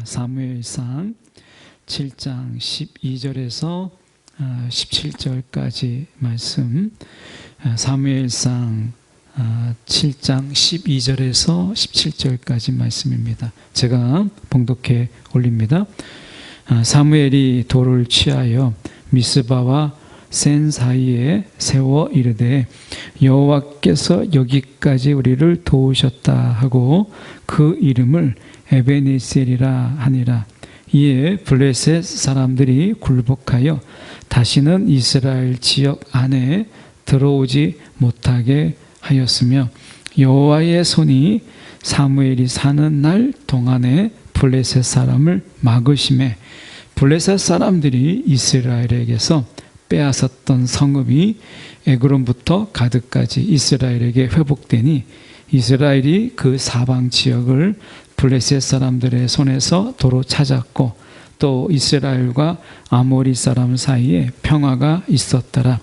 사무엘상 7장 12절에서 17절까지 말씀, 사무엘상 7장 12절에서 17절까지 말씀입니다. 제가 봉독해 올립니다. 사무엘이 돌을 취하여 미스바와 센 사이에 세워 이르되 여호와께서 여기까지 우리를 도우셨다 하고 그 이름을 에베네셀이라 하니라. 이에 블레셋 사람들이 굴복하여 다시는 이스라엘 지역 안에 들어오지 못하게 하였으며 여호와의 손이 사무엘이 사는 날 동안에 블레셋 사람을 막으심에 블레셋 사람들이 이스라엘에게서 빼앗았던 성읍이 에그론부터 가드까지 이스라엘에게 회복되니 이스라엘이 그 사방 지역을 블레셋 사람들의 손에서 도로 찾았고 또 이스라엘과 아모리 사람 사이에 평화가 있었더라.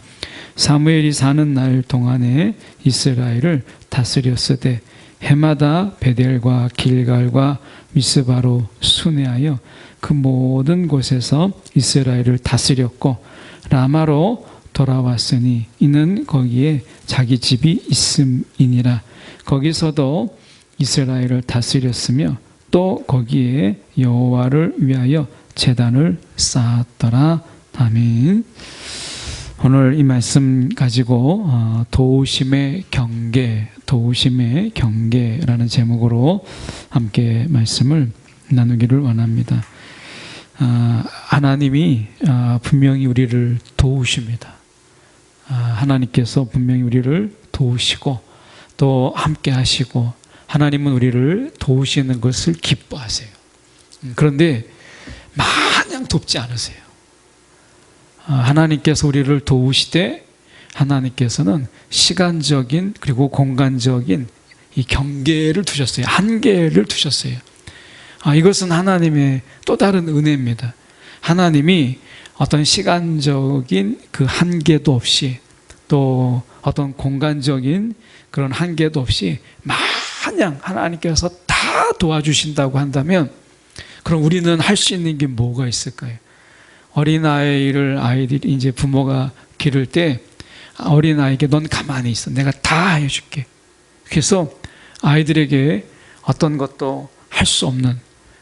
사무엘이 사는 날 동안에 이스라엘을 다스렸으되 해마다 베델과 길갈과 미스바로 순회하여 그 모든 곳에서 이스라엘을 다스렸고 라마로 돌아왔으니 이는 거기에 자기 집이 있음이니라. 거기서도 이스라엘을 다스렸으며 또 거기에 여호와를 위하여 제단을 쌓았더라. 아멘. 오늘 이 말씀 가지고 도우심의 경계라는 제목으로 함께 말씀을 나누기를 원합니다. 하나님이 분명히 우리를 도우십니다. 하나님께서 분명히 우리를 도우시고 또 함께 하시고 하나님은 우리를 도우시는 것을 기뻐하세요. 그런데 마냥 돕지 않으세요. 하나님께서 우리를 도우시되 하나님께서는 시간적인 그리고 공간적인 이 경계를 두셨어요. 한계를 두셨어요. 이것은 하나님의 또 다른 은혜입니다. 하나님이 어떤 시간적인 그 한계도 없이 또 어떤 공간적인 그런 한계도 없이 마냥 하나님께서 다 도와주신다고 한다면 그럼 우리는 할 수 있는 게 뭐가 있을까요? 아이들이 이제 부모가 기를 때 어린아이에게 넌 가만히 있어. 내가 다 해줄게. 그래서 아이들에게 어떤 것도 할 수 없는,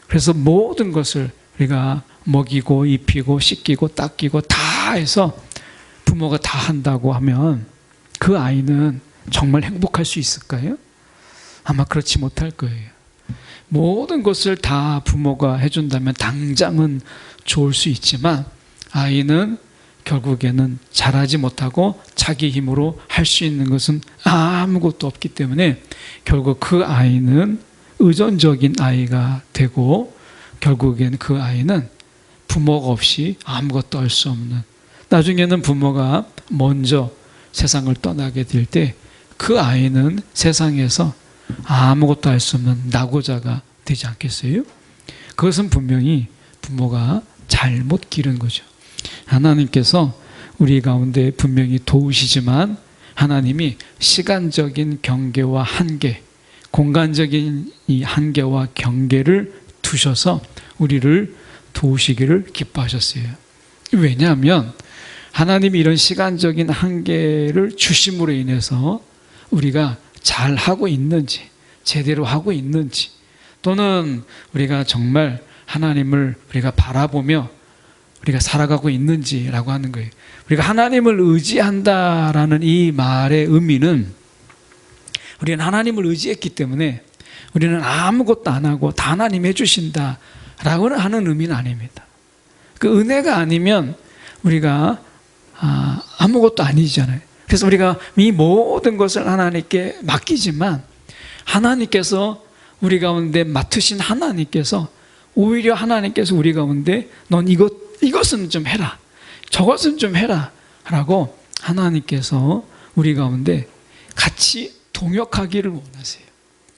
그래서 모든 것을 우리가 먹이고 입히고 씻기고 닦이고 다 해서 부모가 다 한다고 하면 그 아이는 정말 행복할 수 있을까요? 아마 그렇지 못할 거예요. 모든 것을 다 부모가 해준다면 당장은 좋을 수 있지만 아이는 결국에는 잘하지 못하고 자기 힘으로 할 수 있는 것은 아무것도 없기 때문에 결국 그 아이는 의존적인 아이가 되고 결국엔 그 아이는 부모가 없이 아무것도 할 수 없는, 나중에는 부모가 먼저 세상을 떠나게 될 때 그 아이는 세상에서 아무것도 할 수 없는 낙오자가 되지 않겠어요? 그것은 분명히 부모가 잘못 기른 거죠. 하나님께서 우리 가운데 분명히 도우시지만 하나님이 시간적인 경계와 한계, 공간적인 이 한계와 경계를 두셔서 우리를 도우시기를 기뻐하셨어요. 왜냐하면 하나님이 이런 시간적인 한계를 주심으로 인해서 우리가 잘 하고 있는지, 제대로 하고 있는지, 또는 우리가 정말 하나님을 우리가 바라보며 우리가 살아가고 있는지라고 하는 거예요. 우리가 하나님을 의지한다라는 이 말의 의미는 우리는 하나님을 의지했기 때문에 우리는 아무것도 안 하고 다 하나님 해주신다라고 하는 의미는 아닙니다. 그 은혜가 아니면 우리가 아무것도 아니잖아요. 그래서 우리가 이 모든 것을 하나님께 맡기지만 하나님께서 우리 가운데 맡으신 하나님께서 오히려 하나님께서 우리 가운데 넌 이것은 좀 해라, 저것은 좀 해라 라고 하나님께서 우리 가운데 같이 동역하기를 원하세요.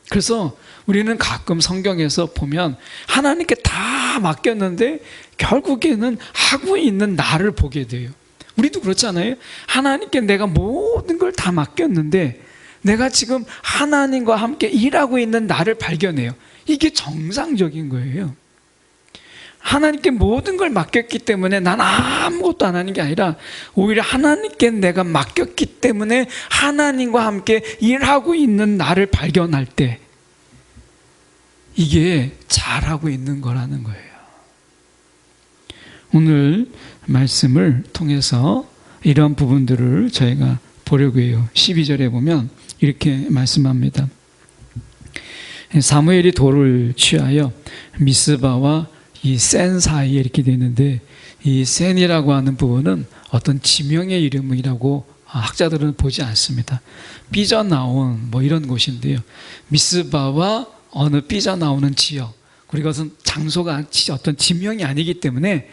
그래서 우리는 가끔 성경에서 보면 하나님께 다 맡겼는데 결국에는 하고 있는 나를 보게 돼요. 우리도 그렇잖아요. 하나님께 내가 모든 걸 다 맡겼는데 내가 지금 하나님과 함께 일하고 있는 나를 발견해요. 이게 정상적인 거예요. 하나님께 모든 걸 맡겼기 때문에 난 아무것도 안 하는 게 아니라 오히려 하나님께 내가 맡겼기 때문에 하나님과 함께 일하고 있는 나를 발견할 때 이게 잘하고 있는 거라는 거예요. 오늘 말씀을 통해서 이런 부분들을 저희가 보려고 해요. 12절에 보면 이렇게 말씀합니다. 사무엘이 돌을 취하여 미스바와 이 센 사이에 이렇게 되는데, 이 센이라고 하는 부분은 어떤 지명의 이름이라고 학자들은 보지 않습니다. 삐져나온 뭐 이런 곳인데요. 미스바와 어느 삐져나오는 지역, 그리고 그것은 장소가 어떤 지명이 아니기 때문에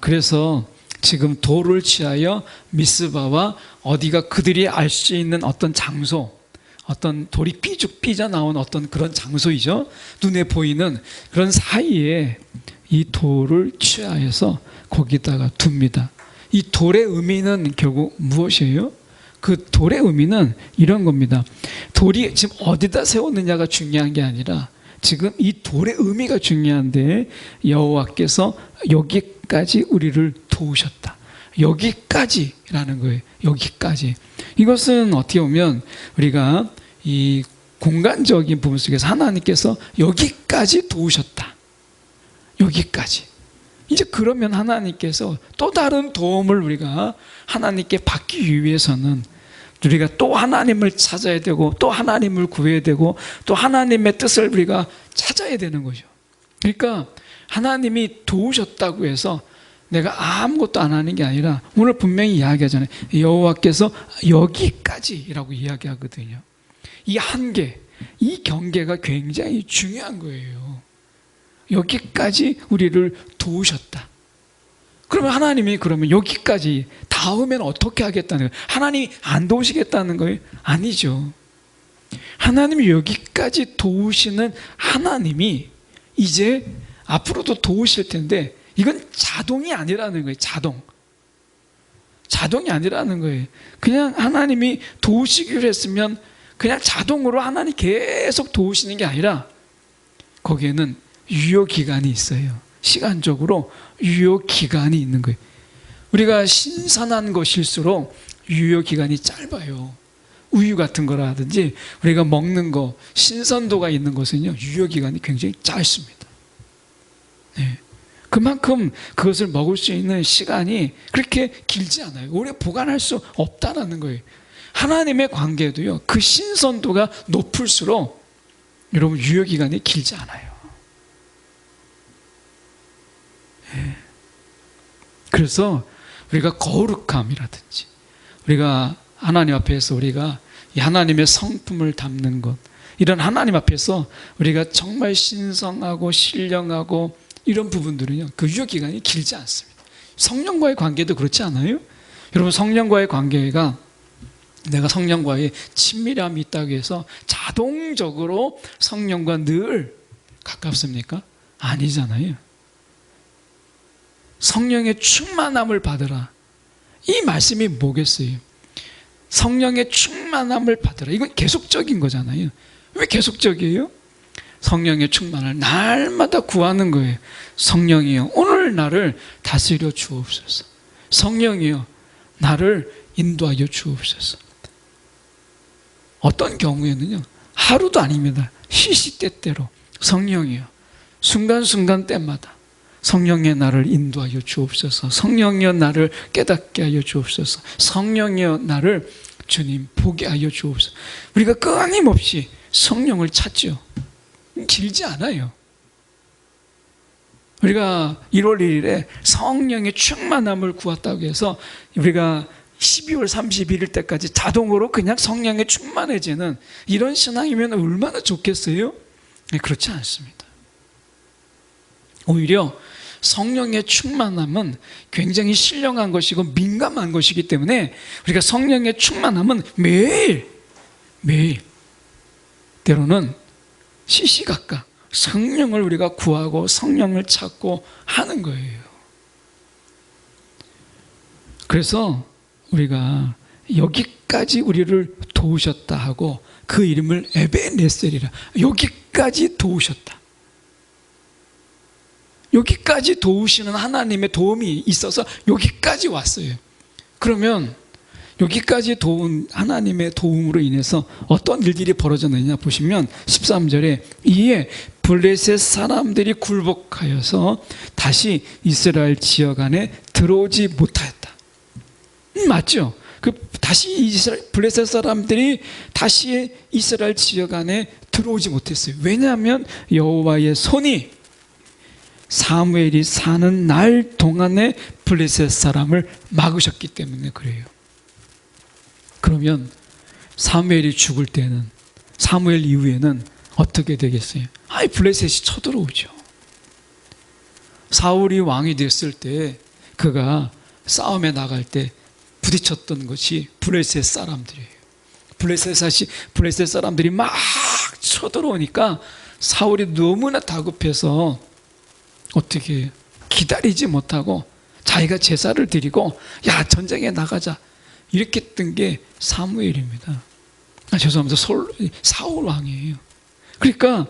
그래서 지금 돌을 취하여 미스바와 어디가 그들이 알 수 있는 어떤 장소, 어떤 돌이 삐죽 삐져나온 어떤 그런 장소이죠. 눈에 보이는 그런 사이에 이 돌을 취하여서 거기다가 둡니다. 이 돌의 의미는 결국 무엇이에요? 그 돌의 의미는 이런 겁니다. 돌이 지금 어디다 세웠느냐가 중요한 게 아니라 지금 이 돌의 의미가 중요한데, 여호와께서 여기까지 우리를 도우셨다. 여기까지라는 거예요. 여기까지. 이것은 어떻게 보면 우리가 이 공간적인 부분 속에서 하나님께서 여기까지 도우셨다. 여기까지. 이제 그러면 하나님께서 또 다른 도움을 우리가 하나님께 받기 위해서는 우리가 또 하나님을 찾아야 되고 또 하나님을 구해야 되고 또 하나님의 뜻을 우리가 찾아야 되는 거죠. 그러니까 하나님이 도우셨다고 해서 내가 아무것도 안 하는 게 아니라 오늘 분명히 이야기하잖아요. 여호와께서 여기까지라고 이야기하거든요. 이 한계, 이 경계가 굉장히 중요한 거예요. 여기까지 우리를 도우셨다. 그러면 하나님이 그러면 여기까지 다음엔 어떻게 하겠다는 거예요? 하나님이 안 도우시겠다는 거예요? 아니죠. 하나님이 여기까지 도우시는 하나님이 이제 앞으로도 도우실 텐데 이건 자동이 아니라는 거예요. 자동이 아니라는 거예요. 그냥 하나님이 도우시기로 했으면 그냥 자동으로 하나님이 계속 도우시는 게 아니라 거기에는 유효기간이 있어요. 시간적으로 유효기간이 있는 거예요. 우리가 신선한 것일수록 유효기간이 짧아요. 우유 같은 거라든지 우리가 먹는 거, 신선도가 있는 것은요, 유효기간이 굉장히 짧습니다. 네. 그만큼 그것을 먹을 수 있는 시간이 그렇게 길지 않아요. 오래 보관할 수 없다는 거예요. 하나님의 관계도요, 그 신선도가 높을수록 여러분 유효기간이 길지 않아요. 네. 그래서 우리가 거룩함이라든지 우리가 하나님 앞에서 우리가 이 하나님의 성품을 담는 것, 이런 하나님 앞에서 우리가 정말 신성하고 신령하고 이런 부분들은요, 그 유효기간이 길지 않습니다. 성령과의 관계도 그렇지 않아요? 여러분, 성령과의 관계가 내가 성령과의 친밀함이 있다고 해서 자동적으로 성령과 늘 가깝습니까? 아니잖아요. 성령의 충만함을 받으라. 이 말씀이 뭐겠어요? 성령의 충만함을 받으라. 이건 계속적인 거잖아요. 왜 계속적이에요? 성령의 충만을 날마다 구하는 거예요. 성령이여, 오늘 나를 다스려 주옵소서. 성령이여, 나를 인도하여 주옵소서. 어떤 경우에는요, 하루도 아닙니다. 시시때때로 성령이여, 순간순간 때마다 성령의 나를 인도하여 주옵소서. 성령이여, 나를 깨닫게 하여 주옵소서. 성령이여, 나를 주님 보게 하여 주옵소서. 우리가 끊임없이 성령을 찾죠. 길지 않아요. 우리가 1월 1일에 성령의 충만함을 구했다고 해서 우리가 12월 31일 때까지 자동으로 그냥 성령에 충만해지는 이런 신앙이면 얼마나 좋겠어요? 네, 그렇지 않습니다. 오히려 성령의 충만함은 굉장히 신령한 것이고 민감한 것이기 때문에 우리가 성령의 충만함은 매일 때로는 시시각각 성령을 우리가 구하고 성령을 찾고 하는 거예요. 그래서 우리가 여기까지 우리를 도우셨다 하고 그 이름을 에베네셀이라, 여기까지 도우셨다. 여기까지 도우시는 하나님의 도움이 있어서 여기까지 왔어요. 그러면 여기까지 도운 하나님의 도움으로 인해서 어떤 일들이 벌어졌느냐 보시면 13절에 이에 블레셋 사람들이 굴복하여서 다시 이스라엘 지역 안에 들어오지 못하였다. 맞죠? 다시 블레셋 사람들이 다시 이스라엘 지역 안에 들어오지 못했어요. 왜냐하면 여호와의 손이 사무엘이 사는 날 동안에 블레셋 사람을 막으셨기 때문에 그래요. 그러면 사무엘이 죽을 때는, 사무엘 이후에는 어떻게 되겠어요? 블레셋이 쳐들어오죠. 사울이 왕이 됐을 때 그가 싸움에 나갈 때 부딪혔던 것이 블레셋 사람들이에요. 블레셋 사람들이 막 쳐들어오니까 사울이 너무나 다급해서 어떻게 기다리지 못하고 자기가 제사를 드리고 야 전쟁에 나가자 이렇게 뜬 게 사무엘입니다. 죄송합니다. 사울 왕이에요. 그러니까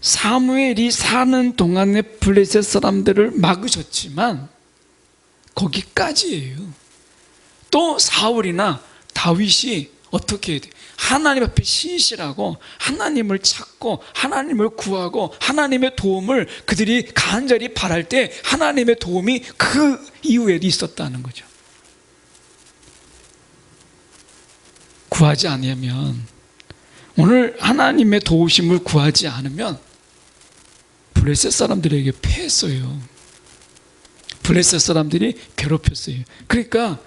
사무엘이 사는 동안에 블레셋 사람들을 막으셨지만 거기까지예요. 또 사울이나 다윗이 어떻게 해야 돼요? 하나님 앞에 신실하고 하나님을 찾고 하나님을 구하고 하나님의 도움을 그들이 간절히 바랄 때 하나님의 도움이 그 이후에도 있었다는 거죠. 구하지 않으면, 오늘 하나님의 도우심을 구하지 않으면 블레셋 사람들에게 패했어요. 블레셋 사람들이 괴롭혔어요. 그러니까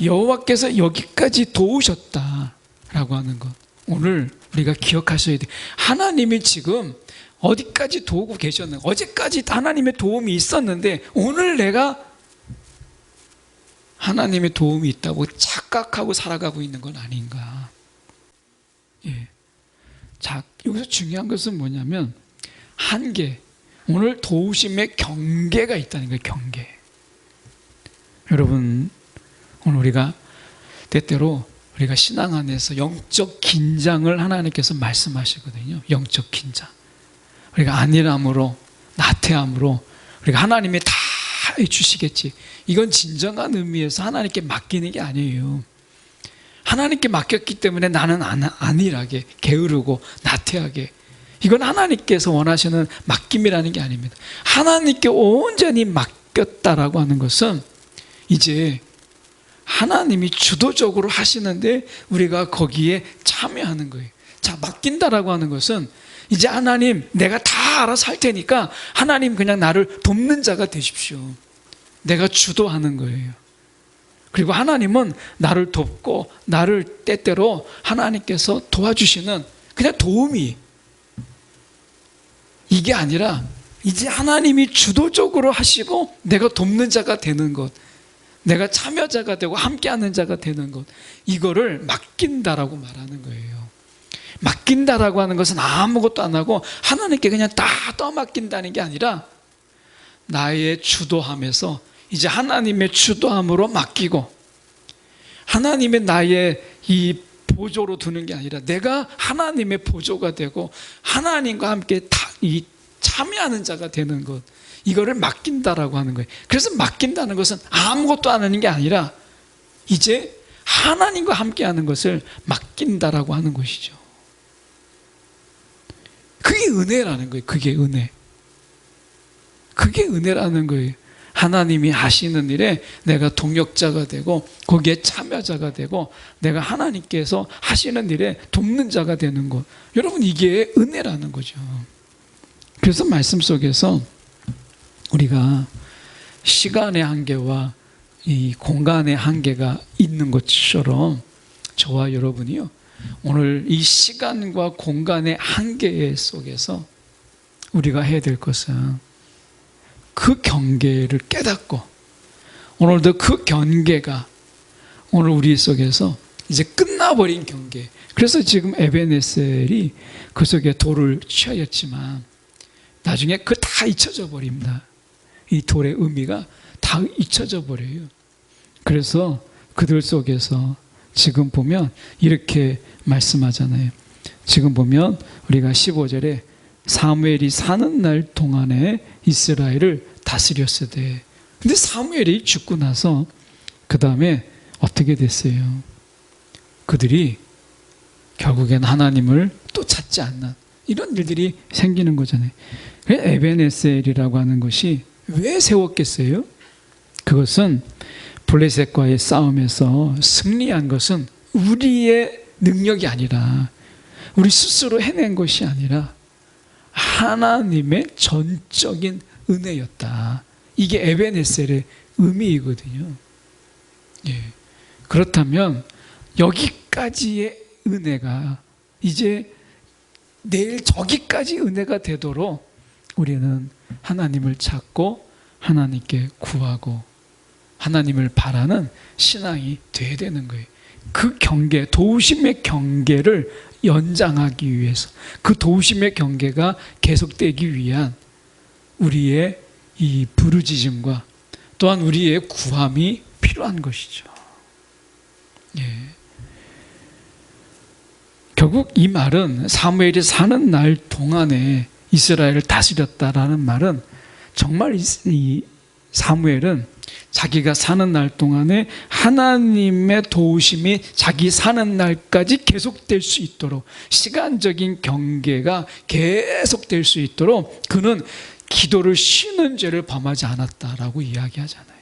여호와께서 여기까지 도우셨다라고 하는 것, 오늘 우리가 기억하셔야 돼요. 하나님이 지금 어디까지 도우고 계셨는가? 어제까지 하나님의 도움이 있었는데 오늘 내가 하나님의 도움이 있다고 착각하고 살아가고 있는 건 아닌가. 예. 자, 여기서 중요한 것은 뭐냐면 한계, 오늘 도우심의 경계가 있다는 거예요. 경계. 여러분, 오늘 우리가 때때로 우리가 신앙 안에서 영적 긴장을 하나님께서 말씀하시거든요. 영적 긴장. 우리가 안일함으로, 나태함으로 우리가 하나님이 다 해주시겠지, 이건 진정한 의미에서 하나님께 맡기는 게 아니에요. 하나님께 맡겼기 때문에 나는 안일하게, 게으르고 나태하게, 이건 하나님께서 원하시는 맡김이라는 게 아닙니다. 하나님께 온전히 맡겼다라고 하는 것은 이제 하나님이 주도적으로 하시는데 우리가 거기에 참여하는 거예요. 자, 맡긴다라고 하는 것은 이제 하나님, 내가 다 알아서 할 테니까 하나님 그냥 나를 돕는 자가 되십시오. 내가 주도하는 거예요. 그리고 하나님은 나를 돕고 나를 때때로 하나님께서 도와주시는 그냥 도움이, 이게 아니라 이제 하나님이 주도적으로 하시고 내가 돕는 자가 되는 것, 내가 참여자가 되고 함께하는 자가 되는 것, 이거를 맡긴다라고 말하는 거예요. 맡긴다라고 하는 것은 아무것도 안 하고 하나님께 그냥 다 떠맡긴다는 게 아니라 나의 주도함에서 이제 하나님의 주도함으로 맡기고, 하나님의 나의 이 보조로 두는 게 아니라 내가 하나님의 보조가 되고 하나님과 함께 참여하는 자가 되는 것, 이거를 맡긴다라고 하는 거예요. 그래서 맡긴다는 것은 아무것도 안 하는 게 아니라 이제 하나님과 함께하는 것을 맡긴다라고 하는 것이죠. 그게 은혜라는 거예요. 그게 은혜. 그게 은혜라는 거예요. 하나님이 하시는 일에 내가 동역자가 되고 거기에 참여자가 되고 내가 하나님께서 하시는 일에 돕는 자가 되는 것, 여러분, 이게 은혜라는 거죠. 그래서 말씀 속에서 우리가 시간의 한계와 이 공간의 한계가 있는 것처럼 저와 여러분이요, 오늘 이 시간과 공간의 한계 속에서 우리가 해야 될 것은 그 경계를 깨닫고, 오늘도 그 경계가 오늘 우리 속에서 이제 끝나버린 경계. 그래서 지금 에벤에셀이 그 속에 돌을 취하였지만 나중에 그 다 잊혀져 버립니다. 이 돌의 의미가 다 잊혀져 버려요. 그래서 그들 속에서 지금 보면 이렇게 말씀하잖아요. 지금 보면 우리가 15절에 사무엘이 사는 날 동안에 이스라엘을 다스렸어야 돼. 근데 사무엘이 죽고 나서 그 다음에 어떻게 됐어요? 그들이 결국엔 하나님을 또 찾지 않는 이런 일들이 생기는 거잖아요. 에벤에셀이라고 하는 것이 왜 세웠겠어요? 그것은 블레셋과의 싸움에서 승리한 것은 우리의 능력이 아니라, 우리 스스로 해낸 것이 아니라 하나님의 전적인 은혜였다. 이게 에벤에셀의 의미이거든요. 예. 그렇다면 여기까지의 은혜가 이제 내일 저기까지 은혜가 되도록 우리는 하나님을 찾고 하나님께 구하고 하나님을 바라는 신앙이 돼야 되는 거예요. 그 경계, 도우심의 경계를 연장하기 위해서, 그 도우심의 경계가 계속되기 위한 우리의 이 부르짖음과 또한 우리의 구함이 필요한 것이죠. 예. 결국 이 말은 사무엘이 사는 날 동안에 이스라엘을 다스렸다라는 말은 정말 이 사무엘은 자기가 사는 날 동안에 하나님의 도우심이 자기 사는 날까지 계속될 수 있도록, 시간적인 경계가 계속될 수 있도록 그는 기도를 쉬는 죄를 범하지 않았다라고 이야기하잖아요.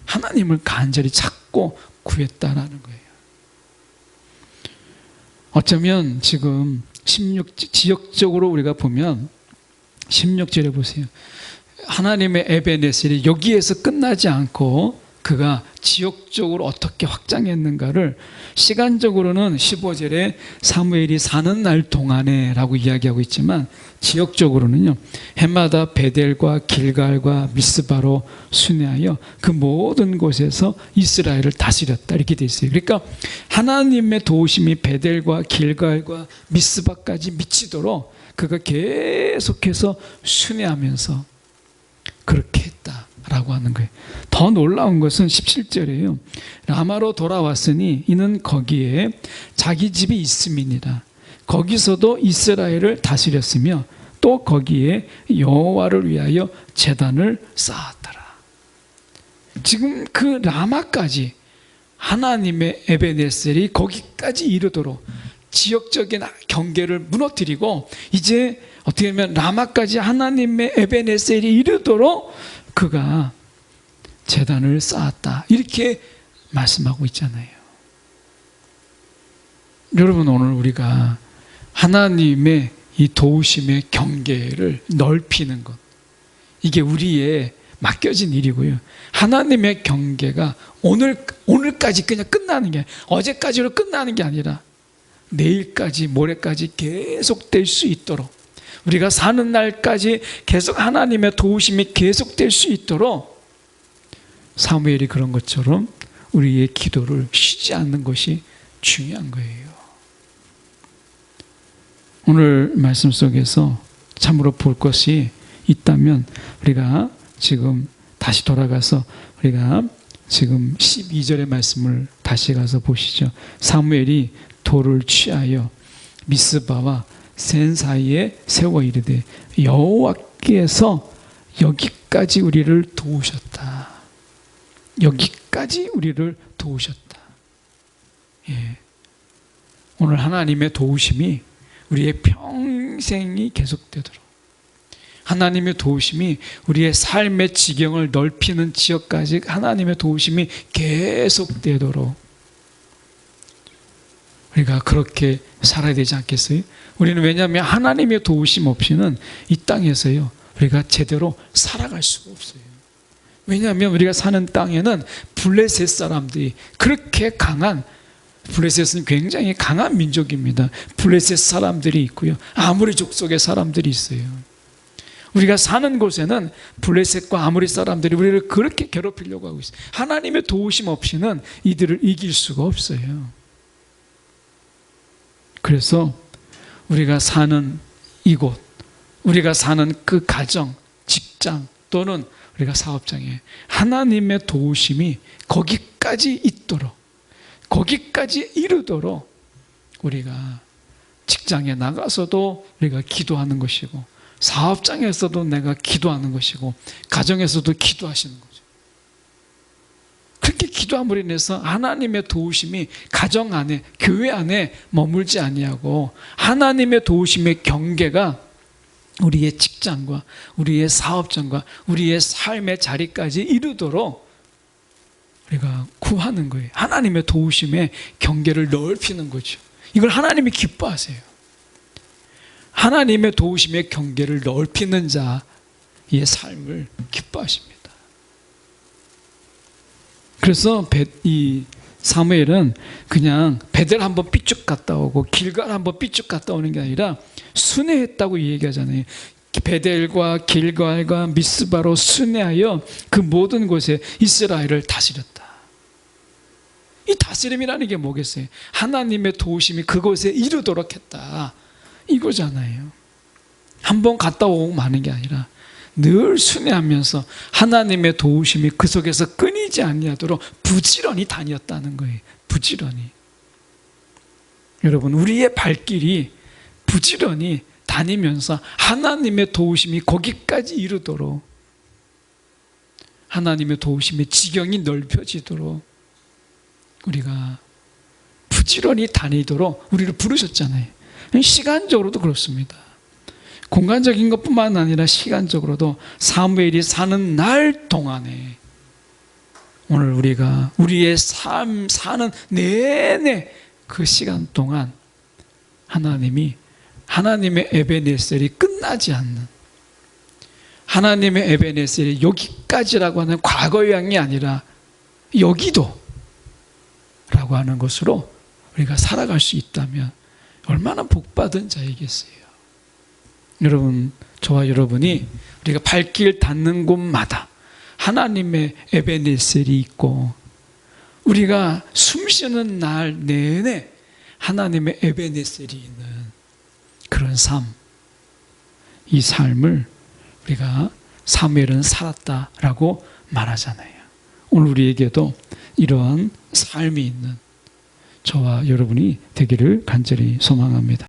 하나님을 간절히 찾고 구했다라는 거예요. 어쩌면 지금 지역적으로 우리가 보면 16절에 보세요. 하나님의 에벤에셀이 여기에서 끝나지 않고 그가 지역적으로 어떻게 확장했는가를 시간적으로는 15절에 사무엘이 사는 날 동안에 라고 이야기하고 있지만 지역적으로는요, 해마다 베델과 길갈과 미스바로 순회하여 그 모든 곳에서 이스라엘을 다스렸다 이렇게 되어 있어요. 그러니까 하나님의 도우심이 베델과 길갈과 미스바까지 미치도록 그가 계속해서 순회하면서 그렇게 했다라고 하는 거예요. 더 놀라운 것은 17절이에요. 라마로 돌아왔으니 이는 거기에 자기 집이 있음이니라. 거기서도 이스라엘을 다스렸으며 또 거기에 여호와를 위하여 제단을 쌓았더라. 지금 그 라마까지 하나님의 에벤에셀이 거기까지 이르도록 지역적인 경계를 무너뜨리고 이제 어떻게 보면 라마까지 하나님의 에벤에셀이 이르도록 그가 제단을 쌓았다 이렇게 말씀하고 있잖아요. 여러분, 오늘 우리가 하나님의 이 도우심의 경계를 넓히는 것, 이게 우리의 맡겨진 일이고요. 하나님의 경계가 오늘까지 그냥 끝나는 게, 어제까지로 끝나는 게 아니라 내일까지 모레까지 계속될 수 있도록, 우리가 사는 날까지 계속 하나님의 도우심이 계속될 수 있도록 사무엘이 그런 것처럼 우리의 기도를 쉬지 않는 것이 중요한 거예요. 오늘 말씀 속에서 참으로 볼 것이 있다면 우리가 지금 다시 돌아가서 우리가 지금 12절의 말씀을 다시 가서 보시죠. 사무엘이 돌을 취하여 미스바와 센 사이에 세워 이르되 여호와께서 여기까지 우리를 도우셨다. 여기까지 우리를 도우셨다. 예. 오늘 하나님의 도우심이 우리의 평생이 계속되도록, 하나님의 도우심이 우리의 삶의 지경을 넓히는 지역까지 하나님의 도우심이 계속되도록 우리가 그렇게 살아야 되지 않겠어요? 우리는 왜냐하면 하나님의 도우심 없이는 이 땅에서요 우리가 제대로 살아갈 수가 없어요. 왜냐하면 우리가 사는 땅에는 블레셋 사람들이 그렇게 강한, 블레셋은 굉장히 강한 민족입니다. 블레셋 사람들이 있고요, 아모리 족속의 사람들이 있어요. 우리가 사는 곳에는 블레셋과 아모리 사람들이 우리를 그렇게 괴롭히려고 하고 있어요. 하나님의 도우심 없이는 이들을 이길 수가 없어요. 그래서 우리가 사는 이곳, 우리가 사는 그 가정, 직장 또는 우리가 사업장에 하나님의 도우심이 거기까지 있도록, 거기까지 이르도록 우리가 직장에 나가서도 우리가 기도하는 것이고, 사업장에서도 내가 기도하는 것이고, 가정에서도 기도하시는 거죠. 그렇게 기도함으로 인해서 하나님의 도우심이 가정 안에, 교회 안에 머물지 아니하고 하나님의 도우심의 경계가 우리의 직장과 우리의 사업장과 우리의 삶의 자리까지 이르도록 우리가 구하는 거예요. 하나님의 도우심의 경계를 넓히는 거죠. 이걸 하나님이 기뻐하세요. 하나님의 도우심의 경계를 넓히는 자의 삶을 기뻐하십니다. 그래서 이 사무엘은 그냥 베델 한번 삐쭉 갔다 오고 길갈 한번 삐쭉 갔다 오는 게 아니라 순회했다고 얘기하잖아요. 베델과 길갈과 미스바로 순회하여 그 모든 곳에 이스라엘을 다스렸다. 이 다스림이라는 게 뭐겠어요? 하나님의 도우심이 그곳에 이르도록 했다, 이거잖아요. 한번 갔다 오고 마는 게 아니라 늘 순회하면서 하나님의 도우심이 그 속에서 끊이지 아니하도록 부지런히 다녔다는 거예요. 부지런히. 여러분, 우리의 발길이 부지런히 다니면서 하나님의 도우심이 거기까지 이르도록, 하나님의 도우심의 지경이 넓혀지도록 우리가 부지런히 다니도록 우리를 부르셨잖아요. 시간적으로도 그렇습니다. 공간적인 것뿐만 아니라 시간적으로도 사무엘이 사는 날 동안에 오늘 우리가 우리의 삶 사는 내내 그 시간 동안 하나님의 에베네셀이 끝나지 않는, 하나님의 에베네셀이 여기까지라고 하는 과거형이 아니라 여기도 라고 하는 것으로 우리가 살아갈 수 있다면 얼마나 복받은 자이겠어요. 여러분, 저와 여러분이 우리가 발길 닿는 곳마다 하나님의 에베네셀이 있고, 우리가 숨쉬는 날 내내 하나님의 에베네셀이 있는 그런 삶, 이 삶을 우리가 사무엘은 살았다라고 말하잖아요. 오늘 우리에게도 이러한 삶이 있는 저와 여러분이 되기를 간절히 소망합니다.